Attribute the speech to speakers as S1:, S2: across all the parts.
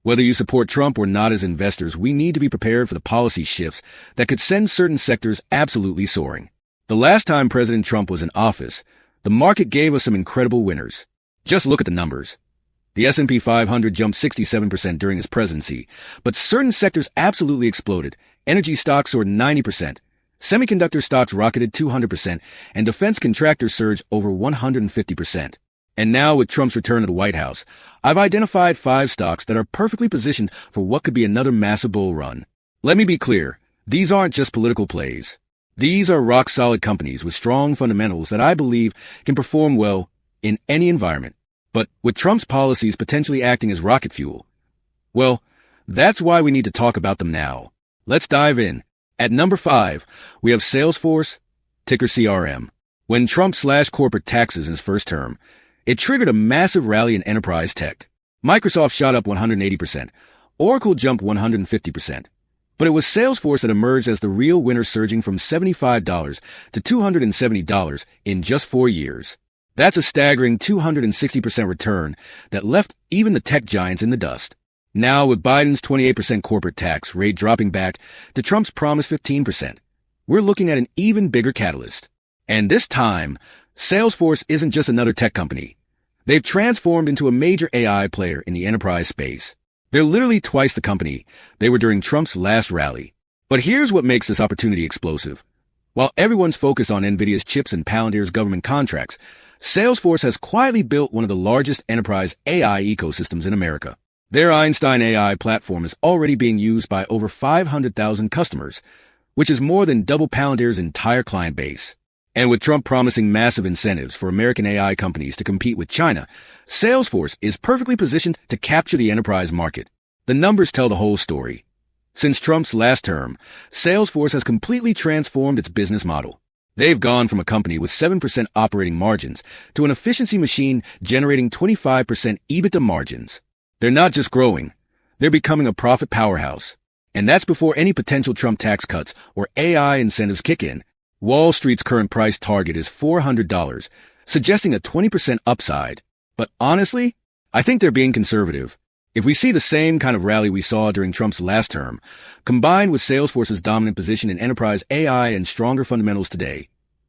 S1: Whether you support Trump or not, as investors, we need to be prepared for the policy shifts that could send certain sectors absolutely soaring. The last time President Trump was in office, the market gave us some incredible winners. Just look at the numbers. The S&P 500 jumped 67% during his presidency, but certain sectors absolutely exploded. Energy stocks soared 90%, semiconductor stocks rocketed 200%, and defense contractors surged over 150%. And now, with Trump's return to the White House, I've identified 5 stocks that are perfectly positioned for what could be another massive bull run. Let me be clear, these aren't just political plays. These are rock-solid companies with strong fundamentals that I believe can perform well in any environment. But with Trump's policies potentially acting as rocket fuel, well, that's why we need to talk about them now. Let's dive in. At number 5, we have Salesforce, ticker CRM. When Trump slashed corporate taxes in his first term, it triggered a massive rally in enterprise tech. Microsoft shot up 180%. Oracle jumped 150%. But it was Salesforce that emerged as the real winner, surging from $75 to $270 in just 4 years. That's a staggering 260% return that left even the tech giants in the dust. Now, with Biden's 28% corporate tax rate dropping back to Trump's promised 15%, we're looking at an even bigger catalyst. And this time, Salesforce isn't just another tech company. They've transformed into a major AI player in the enterprise space. They're literally twice the company they were during Trump's last rally. But here's what makes this opportunity explosive. While everyone's focused on NVIDIA's chips and Palantir's government contracts, Salesforce has quietly built one of the largest enterprise AI ecosystems in America. Their Einstein AI platform is already being used by over 500,000 customers, which is more than double Palantir's entire client base. And with Trump promising massive incentives for American AI companies to compete with China, Salesforce is perfectly positioned to capture the enterprise market. The numbers tell the whole story. Since Trump's last term, Salesforce has completely transformed its business model. They've gone from a company with 7% operating margins to an efficiency machine generating 25% EBITDA margins. They're not just growing, they're becoming a profit powerhouse. And that's before any potential Trump tax cuts or AI incentives kick in. Wall Street's current price target is $400, suggesting a 20% upside. But honestly, I think they're being conservative. If we see the same kind of rally we saw during Trump's last term, combined with Salesforce's dominant position in enterprise AI and stronger fundamentals today,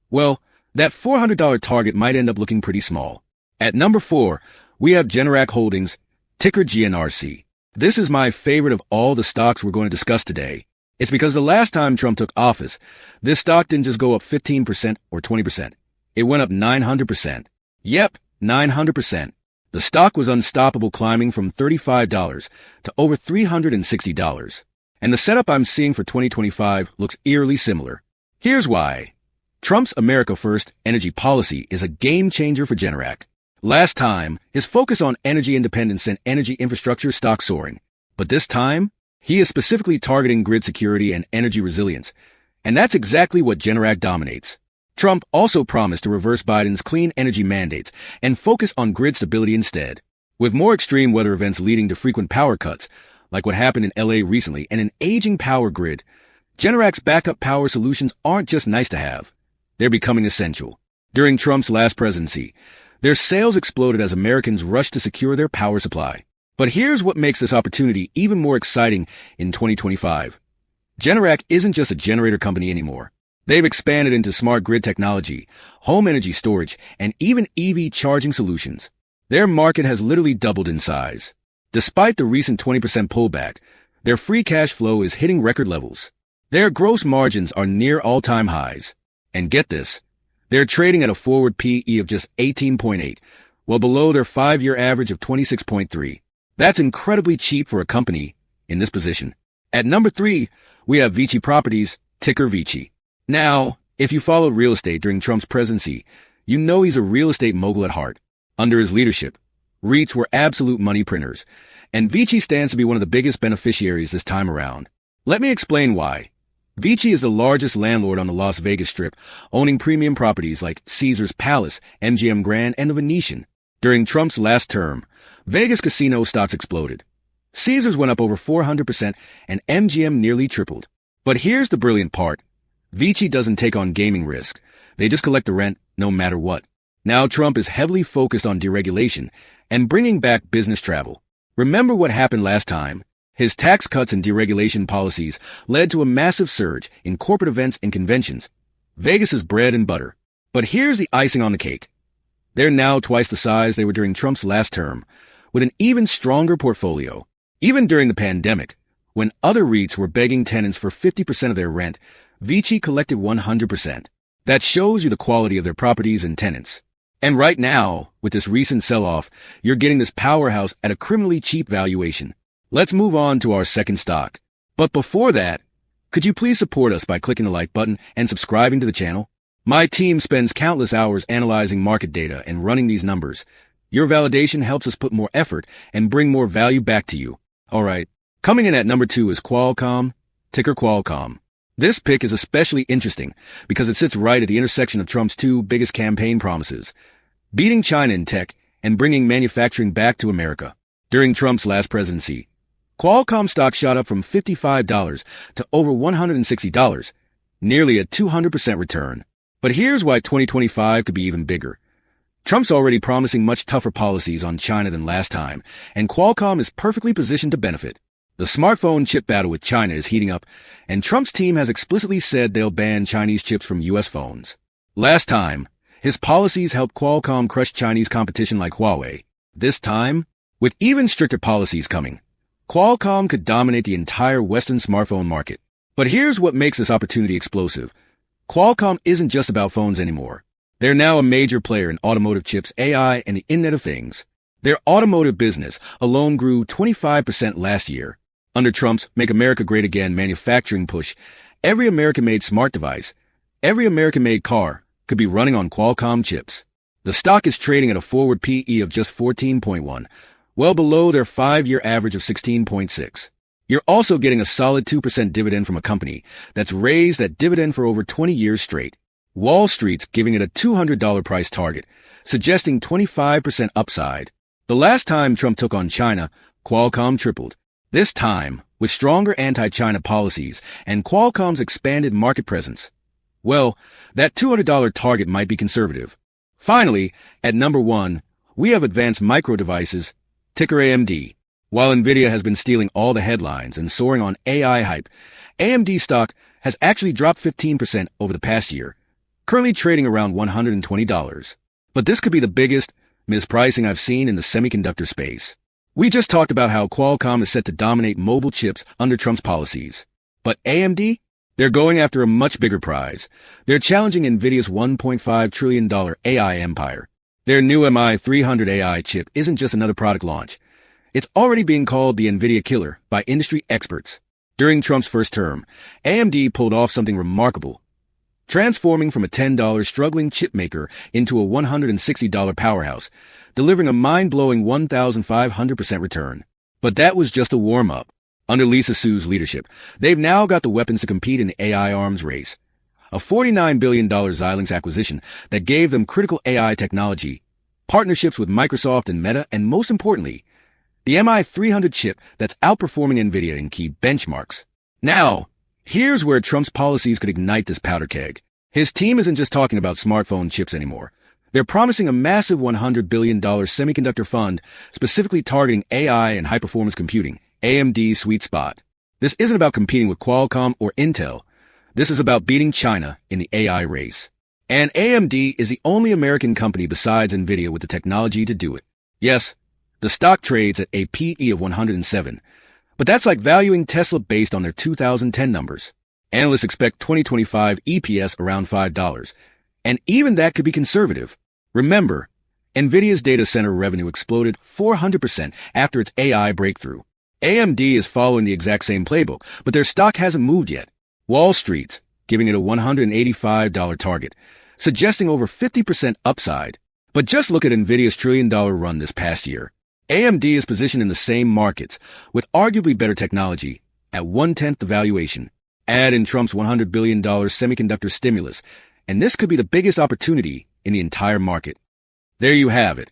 S1: well, that $400 target might end up looking pretty small. At number 4, we have Generac Holdings, ticker GNRC. This is my favorite of all the stocks we're going to discuss today. It's because the last time Trump took office, this stock didn't just go up 15% or 20%. It went up 900%. Yep, 900%. The stock was unstoppable, climbing from $35 to over $360. And the setup I'm seeing for 2025 looks eerily similar. Here's why. Trump's America First energy policy is a game changer for Generac. Last time, his focus on energy independence sent energy infrastructure stock soaring. But this time, he is specifically targeting grid security and energy resilience. And that's exactly what Generac dominates. Trump also promised to reverse Biden's clean energy mandates and focus on grid stability instead. With more extreme weather events leading to frequent power cuts, like what happened in LA recently, and an aging power grid, Generac's backup power solutions aren't just nice to have. They're becoming essential. During Trump's last presidency, their sales exploded as Americans rushed to secure their power supply. But here's what makes this opportunity even more exciting in 2025. Generac isn't just a generator company anymore. They've expanded into smart grid technology, home energy storage, and even EV charging solutions. Their market has literally doubled in size. Despite the recent 20% pullback, their free cash flow is hitting record levels. Their gross margins are near all-time highs. And get this, they're trading at a forward PE of just 18.8, well below their 5-year average of 26.3. That's incredibly cheap for a company in this position. At number 3, we have Vici Properties, ticker Vici. Now, if you followed real estate during Trump's presidency, you know he's a real estate mogul at heart. Under his leadership, REITs were absolute money printers, and Vici stands to be one of the biggest beneficiaries this time around. Let me explain why. Vici is the largest landlord on the Las Vegas Strip, owning premium properties like Caesars Palace, MGM Grand, and the Venetian. During Trump's last term, Vegas casino stocks exploded. Caesars went up over 400%, and MGM nearly tripled. But here's the brilliant part. Vici doesn't take on gaming risk. They just collect the rent no matter what. Now Trump is heavily focused on deregulation and bringing back business travel. Remember what happened last time? His tax cuts and deregulation policies led to a massive surge in corporate events and conventions. Vegas's bread and butter. But here's the icing on the cake. They're now twice the size they were during Trump's last term, with an even stronger portfolio. Even during the pandemic, when other REITs were begging tenants for 50% of their rent, Vici collected 100%. That shows you the quality of their properties and tenants. And right now, with this recent sell-off, you're getting this powerhouse at a criminally cheap valuation. Let's move on to our second stock. But before that, could you please support us by clicking the like button and subscribing to the channel? My team spends countless hours analyzing market data and running these numbers. Your validation helps us put more effort and bring more value back to you. Alright, coming in at number 2 is Qualcomm, ticker Qualcomm. This pick is especially interesting because it sits right at the intersection of Trump's two biggest campaign promises, beating China in tech and bringing manufacturing back to America. During Trump's last presidency, Qualcomm stock shot up from $55 to over $160, nearly a 200% return. But here's why 2025 could be even bigger. Trump's already promising much tougher policies on China than last time, and Qualcomm is perfectly positioned to benefit. The smartphone chip battle with China is heating up, and Trump's team has explicitly said they'll ban Chinese chips from U.S. phones. Last time, his policies helped Qualcomm crush Chinese competition like Huawei. This time, with even stricter policies coming, Qualcomm could dominate the entire Western smartphone market. But here's what makes this opportunity explosive. Qualcomm isn't just about phones anymore. They're now a major player in automotive chips, AI, and the Internet of Things. Their automotive business alone grew 25% last year. Under Trump's Make America Great Again manufacturing push, every American-made smart device, every American-made car could be running on Qualcomm chips. The stock is trading at a forward PE of just 14.1, well below their 5-year average of 16.6. You're also getting a solid 2% dividend from a company that's raised that dividend for over 20 years straight. Wall Street's giving it a $200 price target, suggesting 25% upside. The last time Trump took on China, Qualcomm tripled. This time, with stronger anti-China policies and Qualcomm's expanded market presence. Well, that $200 target might be conservative. Finally, at number 1, we have Advanced Micro Devices, ticker AMD. While NVIDIA has been stealing all the headlines and soaring on AI hype, AMD stock has actually dropped 15% over the past year, currently trading around $120. But this could be the biggest mispricing I've seen in the semiconductor space. We just talked about how Qualcomm is set to dominate mobile chips under Trump's policies. But AMD? They're going after a much bigger prize. They're challenging NVIDIA's $1.5 trillion AI empire. Their new MI300 AI chip isn't just another product launch. It's already being called the NVIDIA killer by industry experts. During Trump's first term, AMD pulled off something remarkable, transforming from a $10 struggling chip maker into a $160 powerhouse, delivering a mind-blowing 1,500% return. But that was just a warm-up. Under Lisa Su's leadership, they've now got the weapons to compete in the AI arms race. A $49 billion Xilinx acquisition that gave them critical AI technology, partnerships with Microsoft and Meta, and most importantly, the MI300 chip that's outperforming NVIDIA in key benchmarks. Now, here's where Trump's policies could ignite this powder keg. His team isn't just talking about smartphone chips anymore. They're promising a massive $100 billion semiconductor fund specifically targeting AI and high-performance computing, AMD's sweet spot. This isn't about competing with Qualcomm or Intel. This is about beating China in the AI race. And AMD is the only American company besides NVIDIA with the technology to do it. Yes, the stock trades at a PE of 107, but that's like valuing Tesla based on their 2010 numbers. Analysts expect 2025 EPS around $5, and even that could be conservative. Remember, NVIDIA's data center revenue exploded 400% after its AI breakthrough. AMD is following the exact same playbook, but their stock hasn't moved yet. Wall Street's giving it a $185 target, suggesting over 50% upside. But just look at NVIDIA's trillion-dollar run this past year. AMD is positioned in the same markets, with arguably better technology, at 1/10 the valuation. Add in Trump's $100 billion semiconductor stimulus, and this could be the biggest opportunity in the entire market. There you have it.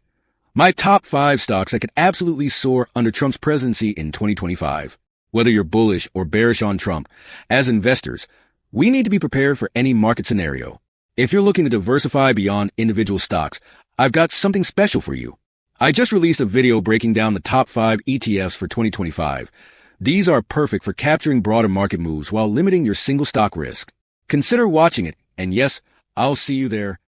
S1: My top 5 stocks that could absolutely soar under Trump's presidency in 2025. Whether you're bullish or bearish on Trump, as investors, we need to be prepared for any market scenario. If you're looking to diversify beyond individual stocks, I've got something special for you. I just released a video breaking down the top 5 ETFs for 2025. These are perfect for capturing broader market moves while limiting your single stock risk. Consider watching it, and yes, I'll see you there.